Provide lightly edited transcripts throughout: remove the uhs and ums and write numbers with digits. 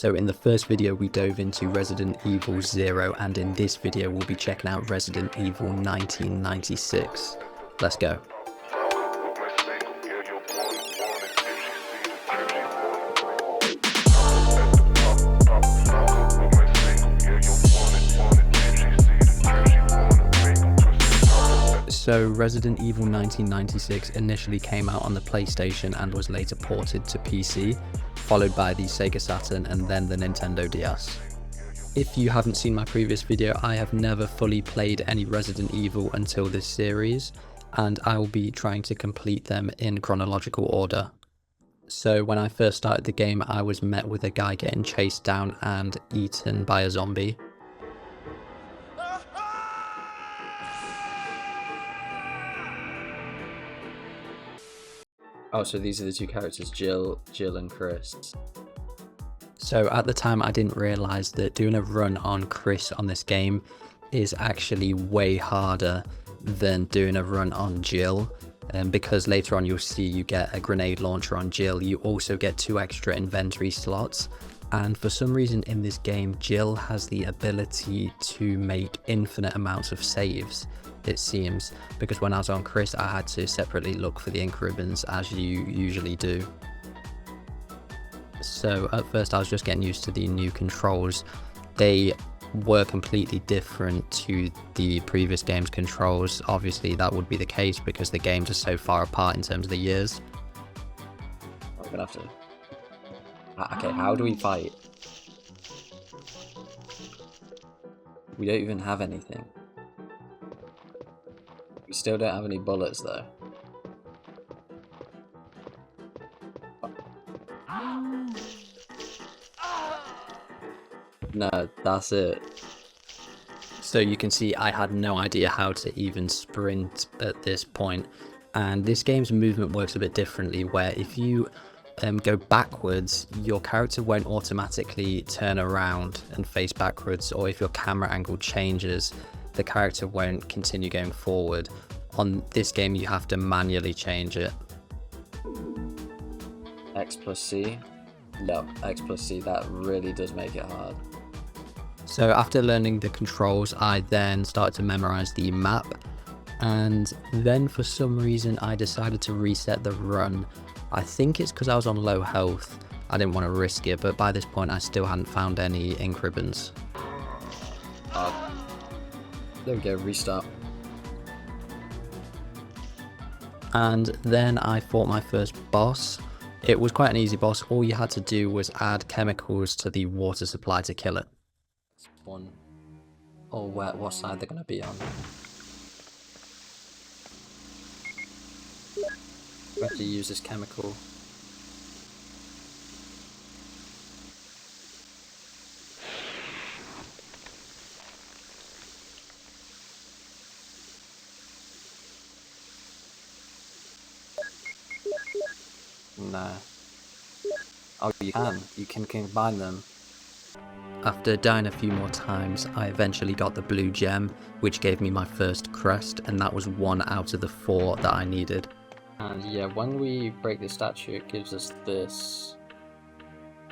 So in the first video we dove into Resident Evil 0, and in this video we'll be checking out Resident Evil 1996. Let's go. So Resident Evil 1996 initially came out on the PlayStation and was later ported to PC, followed by the Sega Saturn and then the Nintendo DS. If you haven't seen my previous video, I have never fully played any Resident Evil until this series, and I will be trying to complete them in chronological order. So when I first started the game, I was met with a guy getting chased down and eaten by a zombie. Oh, so these are the two characters, Jill and Chris. So at the time I didn't realise that doing a run on Chris on this game is actually way harder than doing a run on Jill. Because later on you'll see you get a grenade launcher on Jill, you also get 2 extra inventory slots. And for some reason in this game, Jill has the ability to make infinite amounts of saves, it seems, because when I was on Chris I had to separately look for the ink ribbons as you usually do. So at first I was just getting used to the new controls. They were completely different to the previous game's controls. Obviously that would be the case because the games are so far apart in terms of the years. I'm gonna have to... Okay, how do we fight? We don't even have anything. We still don't have any bullets though. No, that's it. So you can see I had no idea how to even sprint at this point. And this game's movement works a bit differently, where if you go backwards, your character won't automatically turn around and face backwards, or if your camera angle changes, the character won't continue going forward. On this game you have to manually change it. X plus C? No, X plus C, that really does make it hard. So after learning the controls, I then started to memorize the map, and then for some reason I decided to reset the run. I think it's because I was on low health. I didn't want to risk it, but by this point I still hadn't found any ink ribbons. There we go, restart. And then I fought my first boss. It was quite an easy boss. All you had to do was add chemicals to the water supply to kill it. One. Or what side they're going to be on. We have to use this chemical. No. Oh, you can combine them. After dying a few more times, I eventually got the blue gem, which gave me my first crest, and that was 1 out of the 4 that I needed. And yeah, when we break the statue, it gives us this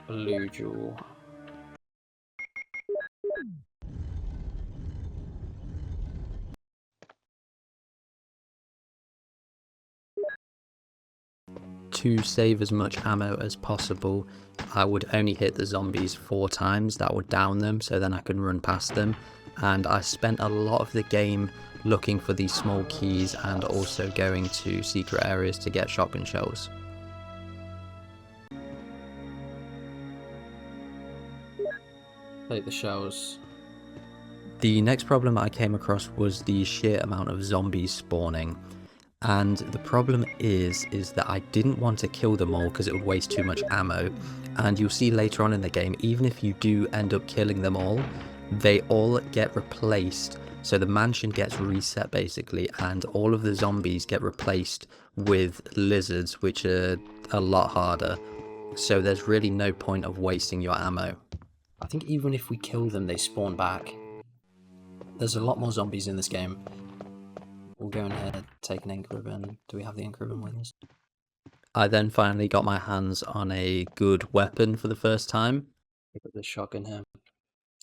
blue jewel. To save as much ammo as possible, I would only hit the zombies 4 times. That would down them, so then I can run past them. And I spent a lot of the game looking for these small keys and also going to secret areas to get shotgun shells. Take the shells. The next problem I came across was the sheer amount of zombies spawning. And the problem is that I didn't want to kill them all because it would waste too much ammo. And you'll see later on in the game, even if you do end up killing them all, they all get replaced. So the mansion gets reset basically, and all of the zombies get replaced with lizards, which are a lot harder. So there's really no point of wasting your ammo. I think even if we kill them, they spawn back. There's a lot more zombies in this game. We'll go in here, take an ink ribbon. Do we have the ink ribbon with us? I then finally got my hands on a good weapon for the first time. Look at the shotgun here.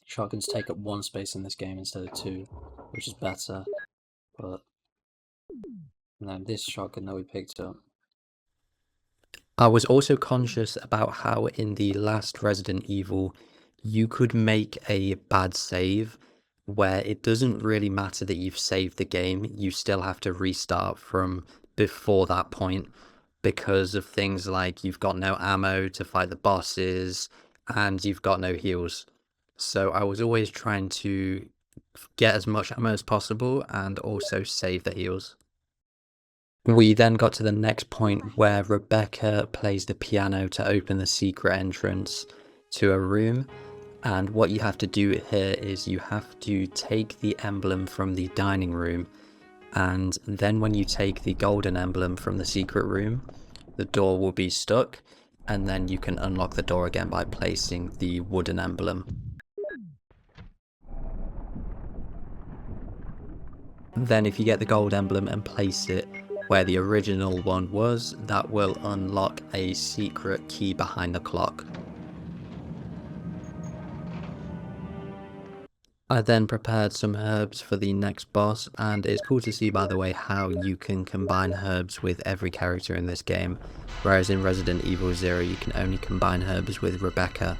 Shotguns take up 1 space in this game instead of 2, which is better. But no, this shotgun that we picked up. I was also conscious about how in the last Resident Evil, you could make a bad save where it doesn't really matter that you've saved the game, you still have to restart from before that point because of things like you've got no ammo to fight the bosses and you've got no heals. So I was always trying to get as much ammo as possible and also save the heals. We then got to the next point where Rebecca plays the piano to open the secret entrance to a room. And what you have to do here is you have to take the emblem from the dining room. And then when you take the golden emblem from the secret room, the door will be stuck. And then you can unlock the door again by placing the wooden emblem. Then if you get the gold emblem and place it where the original one was, that will unlock a secret key behind the clock. I then prepared some herbs for the next boss, and it's cool to see, by the way, how you can combine herbs with every character in this game, whereas in Resident Evil 0 you can only combine herbs with Rebecca.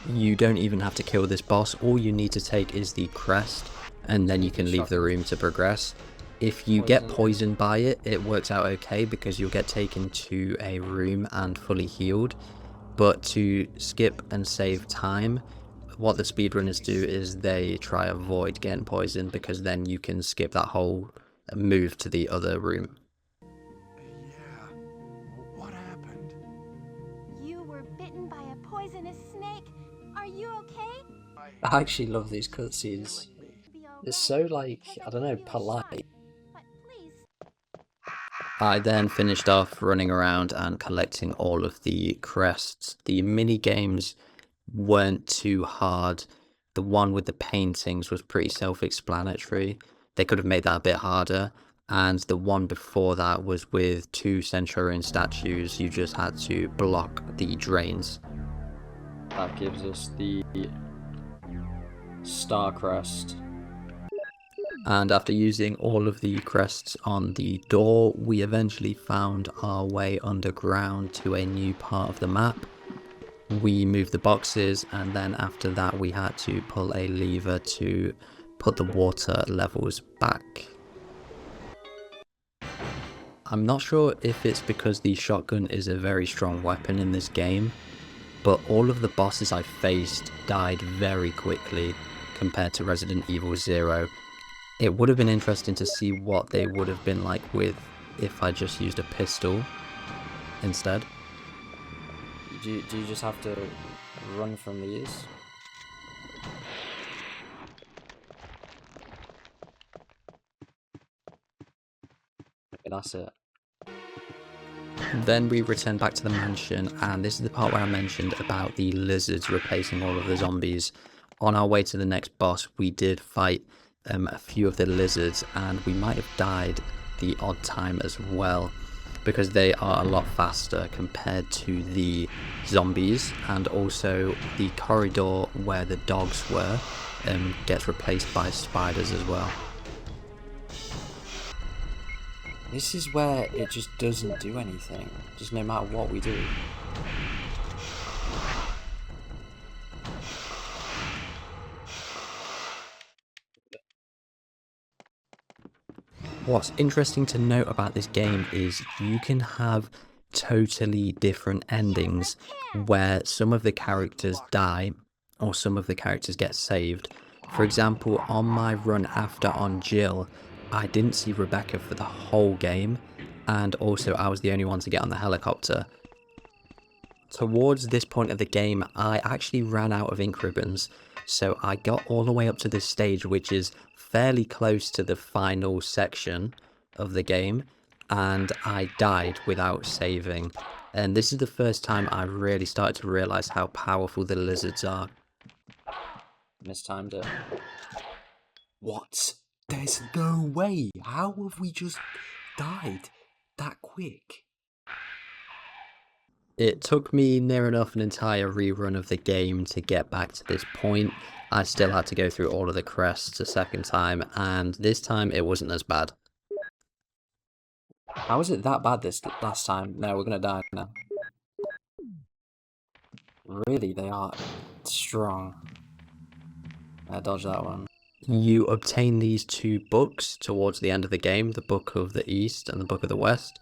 You don't even have to kill this boss, all you need to take is the crest, and then you can leave the room to progress. If you get poisoned by it, it works out okay because you'll get taken to a room and fully healed, but to skip and save time, what the speedrunners do is they try avoid getting poisoned because then you can skip that whole move to the other room. Yeah, what happened? You were bitten by a poisonous snake. Are you okay? I actually love these cutscenes. It's so, like, I don't know, polite. I then finished off running around and collecting all of the crests. The mini games weren't too hard. The one with the paintings was pretty self-explanatory. They could have made that a bit harder. And the one before that was with 2 Centurion statues. You just had to block the drains. That gives us the Star Crest. And after using all of the crests on the door, we eventually found our way underground to a new part of the map. We moved the boxes, and then after that we had to pull a lever to put the water levels back. I'm not sure if it's because the shotgun is a very strong weapon in this game, but all of the bosses I faced died very quickly compared to Resident Evil 0. It would have been interesting to see what they would have been like with if I just used a pistol instead. Do you just have to run from these? Okay, that's it. Then we return back to the mansion, and this is the part where I mentioned about the lizards replacing all of the zombies. On our way to the next boss, we did fight a few of the lizards, and we might have died the odd time as well because they are a lot faster compared to the zombies, and also the corridor where the dogs were gets replaced by spiders as well. This is where it just doesn't do anything, just no matter what we do. What's interesting to note about this game is you can have totally different endings where some of the characters die or some of the characters get saved. For example, on my run after on Jill, I didn't see Rebecca for the whole game, and also I was the only one to get on the helicopter. Towards this point of the game, I actually ran out of ink ribbons, so I got all the way up to this stage, which is fairly close to the final section of the game, and I died without saving. And this is the first time I really started to realise how powerful the lizards are. Mistimed it. What? There's no way. How have we just died? that quick? It took me near enough an entire rerun of the game to get back to this point. I still had to go through all of the crests a second time, and this time it wasn't as bad. How was it that bad this last time? No, we're gonna die now. Really, they are strong. I dodged that one. You obtain these two books towards the end of the game, the Book of the East and the Book of the West.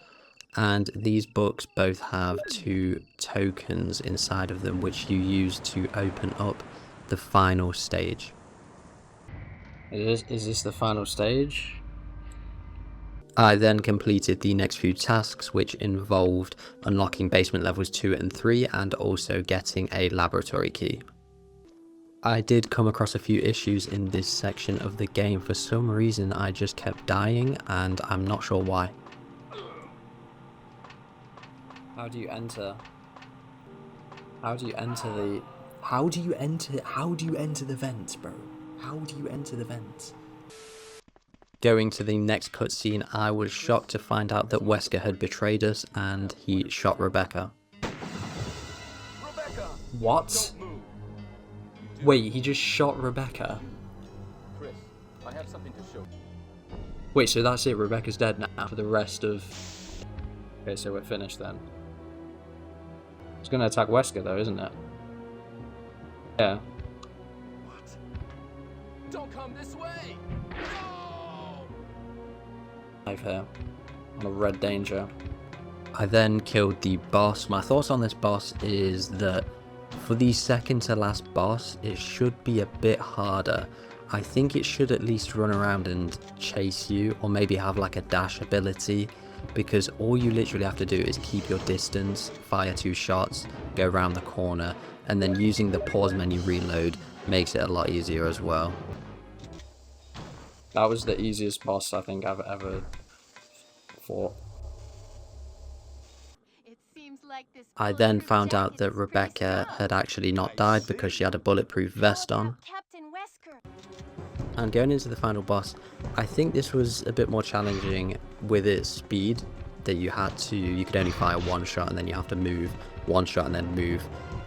And these books both have two tokens inside of them which you use to open up the final stage. Is this the final stage? I then completed the next few tasks which involved unlocking basement levels 2 and 3 and also getting a laboratory key. I did come across a few issues in this section of the game. For some reason I just kept dying and I'm not sure why. How do you enter? How do you enter the... How do you enter the vents, bro? How do you enter the vents? Going to the next cutscene, I was shocked to find out that Wesker had betrayed us and he shot Rebecca. Rebecca! What? Don't move. Wait, he just shot Rebecca? Chris, I have something to show you. Wait, so that's it, Rebecca's dead now for the rest of... Okay, so we're finished then. It's gonna attack Wesker though, isn't it? Yeah. What? Don't come this way! No! Live here. On a red danger. I then killed the boss. My thoughts on this boss is that for the second to last boss, it should be a bit harder. I think it should at least run around and chase you, or maybe have like a dash ability, because all you literally have to do is keep your distance, fire 2 shots, go around the corner, and then using the pause menu reload makes it a lot easier as well. That was the easiest boss I think I've ever fought. It seems like this I then bulletproof found out jacket that is pretty Rebecca strong. had actually not died because she had a bulletproof vest What on. about Captain Wesker? And going into the final boss, I think this was a bit more challenging with its speed, that you could only fire 1 shot and then you have to move 1 shot and then move,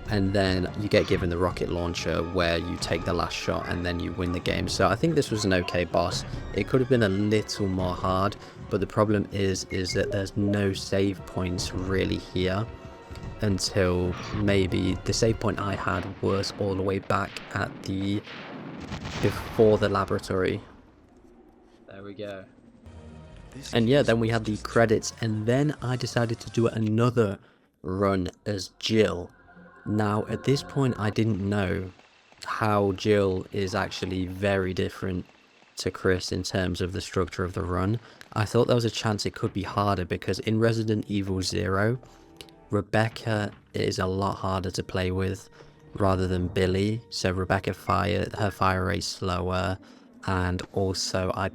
and then you get given the rocket launcher where you take the last shot and then you win the game. So I think this was an okay boss. It could have been a little more hard, but the problem is that there's no save points really here until maybe the save point I had was all the way back at the before the laboratory. There we go. And yeah, then we had the credits, and then I decided to do another run as Jill. Now at this point I didn't know how Jill is actually very different to Chris in terms of the structure of the run. I thought there was a chance it could be harder because in Resident Evil 0, Rebecca is a lot harder to play with rather than Billy. So Rebecca her fire rate slower, and also I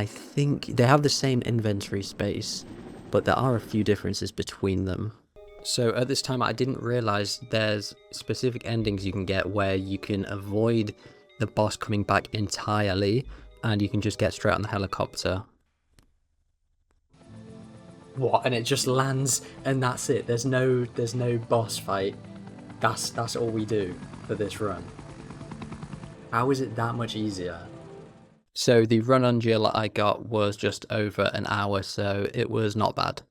think they have the same inventory space, but there are a few differences between them. So at this time I didn't realize there's specific endings you can get where you can avoid the boss coming back entirely and you can just get straight on the helicopter. What? And it just lands and that's it. There's no boss fight. That's all we do for this run. How is it that much easier? So the run on Jill I got was just over an hour, so it was not bad.